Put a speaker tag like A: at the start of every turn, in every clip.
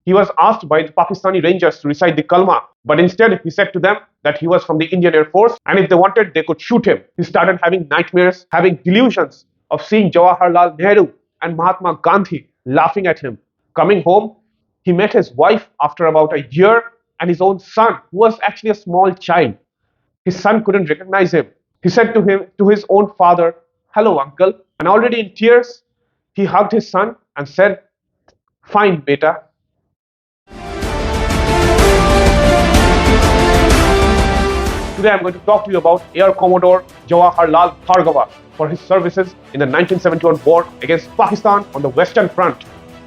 A: he was asked by the Pakistani Rangers to recite the kalma, but instead he said to them that he was from the Indian Air Force and if they wanted, they could shoot him. He started having nightmares, having delusions of seeing Jawaharlal Nehru and Mahatma Gandhi laughing at him. Coming home, he met his wife after about a year and his own son, who was actually a small child. His son couldn't recognize him. He said to his own father, "Hello, uncle." And already in tears, he hugged his son and said, "Fine, beta." Today I'm going to talk to you about Air Commodore Jawahar Bhargava for his services in the 1971 war against Pakistan on the Western Front.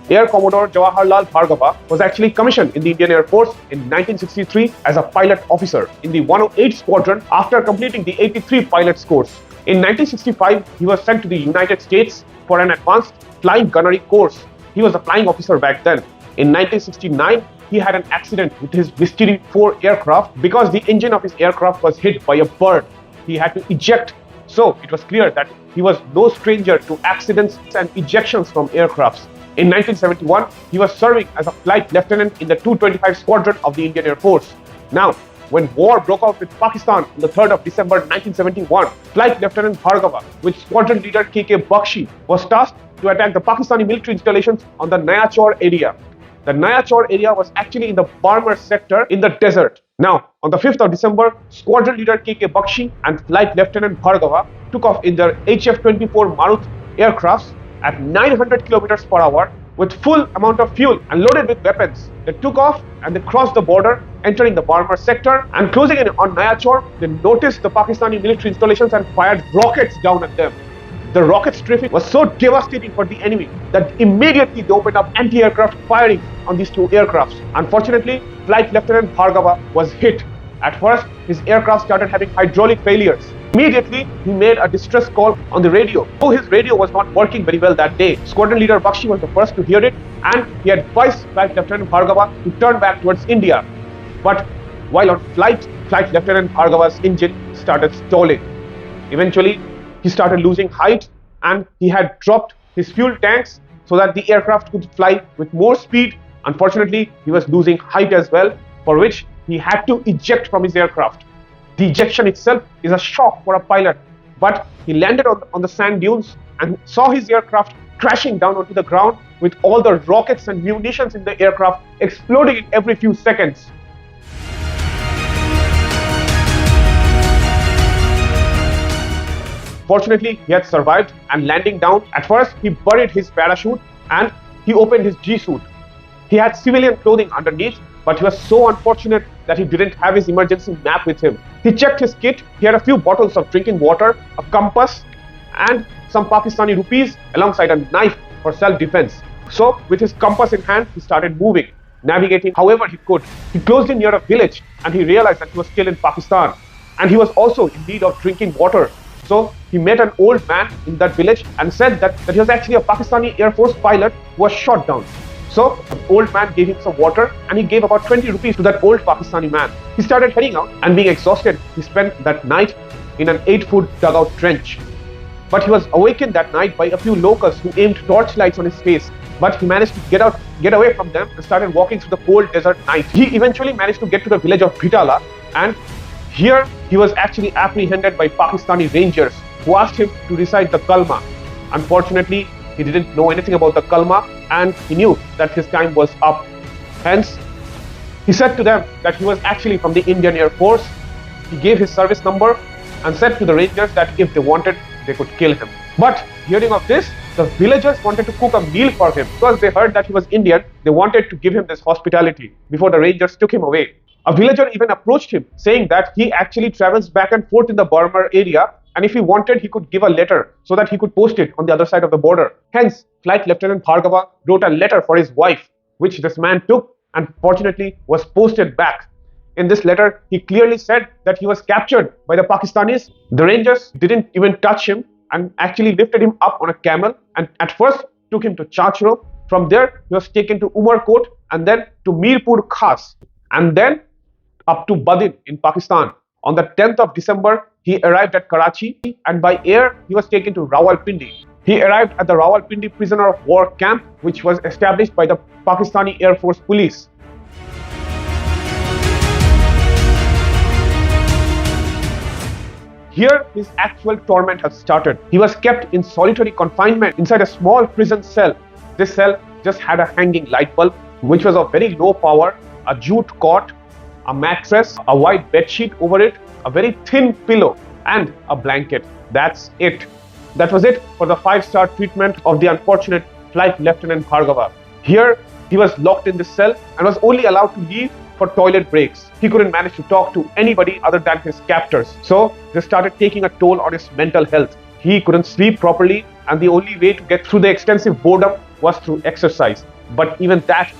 A: Air Commodore Jawahar Bhargava was actually commissioned in the Indian Air Force in 1963 as a pilot officer in the 108 Squadron after completing the 83 pilots course. In 1965, he was sent to the United States for an advanced flying gunnery course. He was a flying officer back then. In 1969, he had an accident with his Mystery 4 aircraft because the engine of his aircraft was hit by a bird. He had to eject. So it was clear that he was no stranger to accidents and ejections from aircrafts. In 1971, he was serving as a flight lieutenant in the 225 Squadron of the Indian Air Force. Now, when war broke out with Pakistan on the 3rd of December 1971, Flight Lieutenant Bhargava, with Squadron leader K.K. Bakshi, was tasked to attack the Pakistani military installations on the Naya Chor area. The Naya Chor area was actually in the Barmer sector in the desert. Now, on the 5th of December, Squadron leader K.K. Bakshi and Flight Lieutenant Bhargava took off in their HF-24 Marut aircrafts at 900 kilometers per hour with full amount of fuel and loaded with weapons. They took off and they crossed the border, entering the Barmer sector and closing in on Naya Chor. They noticed the Pakistani military installations and fired rockets down at them. The rocket strafing was so devastating for the enemy that immediately they opened up anti-aircraft firing on these two aircrafts. Unfortunately, Flight Lieutenant Bhargava was hit. At first, his aircraft started having hydraulic failures. Immediately, he made a distress call on the radio. Though his radio was not working very well that day, Squadron leader Bakshi was the first to hear it and he advised Flight Lieutenant Bhargava to turn back towards India. But while on flight, Flight Lieutenant Bhargava's engine started stalling. Eventually, he started losing height and he had dropped his fuel tanks so that the aircraft could fly with more speed. Unfortunately, he was losing height as well, for which he had to eject from his aircraft. The ejection itself is a shock for a pilot, but he landed on the sand dunes and saw his aircraft crashing down onto the ground with all the rockets and munitions in the aircraft exploding in every few seconds. Fortunately, he had survived and landing down, at first he buried his parachute and he opened his G-suit. He had civilian clothing underneath, but he was so unfortunate that he didn't have his emergency map with him. He checked his kit. He had a few bottles of drinking water, a compass and some Pakistani rupees alongside a knife for self-defense. So with his compass in hand, he started moving, navigating however he could. He closed in near a village and he realized that he was still in Pakistan and he was also in need of drinking water. So he met an old man in that village and said that he was actually a Pakistani Air Force pilot who was shot down. So the old man gave him some water and he gave about 20 rupees to that old Pakistani man. He started heading out and being exhausted, he spent that night in an 8-foot dugout trench. But he was awakened that night by a few locals who aimed torchlights on his face. But he managed to get away from them and started walking through the cold desert night. He eventually managed to get to the village of Bhitala, and here he was actually apprehended by Pakistani Rangers who asked him to recite the kalma. Unfortunately, he didn't know anything about the kalma and he knew that his time was up. Hence, he said to them that he was actually from the Indian Air Force. He gave his service number and said to the Rangers that if they wanted, they could kill him. But hearing of this, the villagers wanted to cook a meal for him because they heard that he was Indian. They wanted to give him this hospitality before the Rangers took him away. A villager even approached him saying that he actually travels back and forth in the Barmer area and if he wanted, he could give a letter so that he could post it on the other side of the border. Hence, Flight Lieutenant Bhargava wrote a letter for his wife, which this man took and fortunately was posted back. In this letter, he clearly said that he was captured by the Pakistanis. The Rangers didn't even touch him and actually lifted him up on a camel and at first took him to Chachro. From there, he was taken to Umarkot and then to Mirpur Khas and then up to Badin in Pakistan. On the 10th of December, he arrived at Karachi and by air, he was taken to Rawalpindi. He arrived at the Rawalpindi prisoner of war camp, which was established by the Pakistani Air Force police. Here, his actual torment had started. He was kept in solitary confinement inside a small prison cell. This cell just had a hanging light bulb, which was of very low power, a jute cot, a mattress, a white bedsheet over it, a very thin pillow, and a blanket. That's it. That was it for the 5-star treatment of the unfortunate Flight Lieutenant Bhargava. Here, he was locked in this cell and was only allowed to leave for toilet breaks. He couldn't manage to talk to anybody other than his captors. So, this started taking a toll on his mental health. He couldn't sleep properly, and the only way to get through the extensive boredom was through exercise. But even that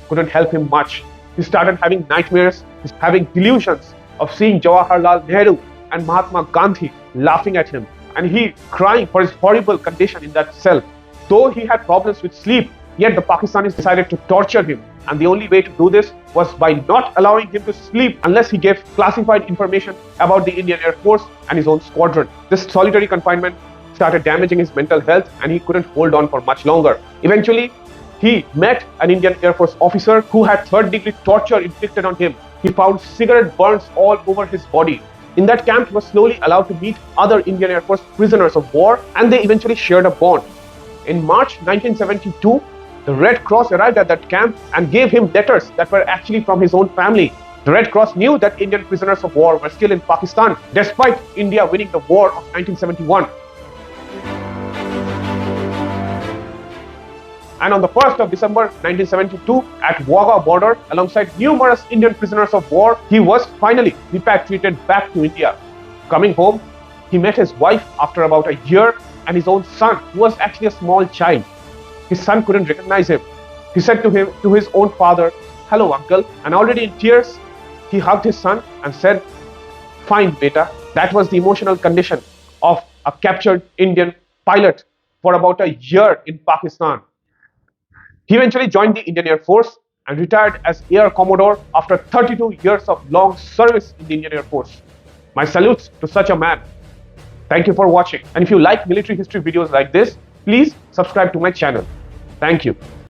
A: couldn't help him much. He started having nightmares, having delusions of seeing Jawaharlal Nehru and Mahatma Gandhi laughing at him, and he crying for his horrible condition in that cell. Though he had problems with sleep, yet the Pakistanis decided to torture him, and the only way to do this was by not allowing him to sleep unless he gave classified information about the Indian Air Force and his own squadron. This solitary confinement started damaging his mental health, and he couldn't hold on for much longer. Eventually, he met an Indian Air Force officer who had third-degree torture inflicted on him. He found cigarette burns all over his body. In that camp, he was slowly allowed to meet other Indian Air Force prisoners of war, and they eventually shared a bond. In March 1972, the Red Cross arrived at that camp and gave him letters that were actually from his own family. The Red Cross knew that Indian prisoners of war were still in Pakistan, despite India winning the war of 1971. And on the 1st of December 1972, at Wagah border, alongside numerous Indian prisoners of war, he was finally repatriated back to India. Coming home, he met his wife after about a year and his own son, who was actually a small child. His son couldn't recognize him. He said to his own father, "Hello, uncle," and already in tears, he hugged his son and said, "Fine, beta." That was the emotional condition of a captured Indian pilot for about a year in Pakistan. He eventually joined the Indian Air Force and retired as Air Commodore after 32 years of long service in the Indian Air Force. My salutes to such a man. Thank you for watching. And if you like military history videos like this, please subscribe to my channel. Thank you.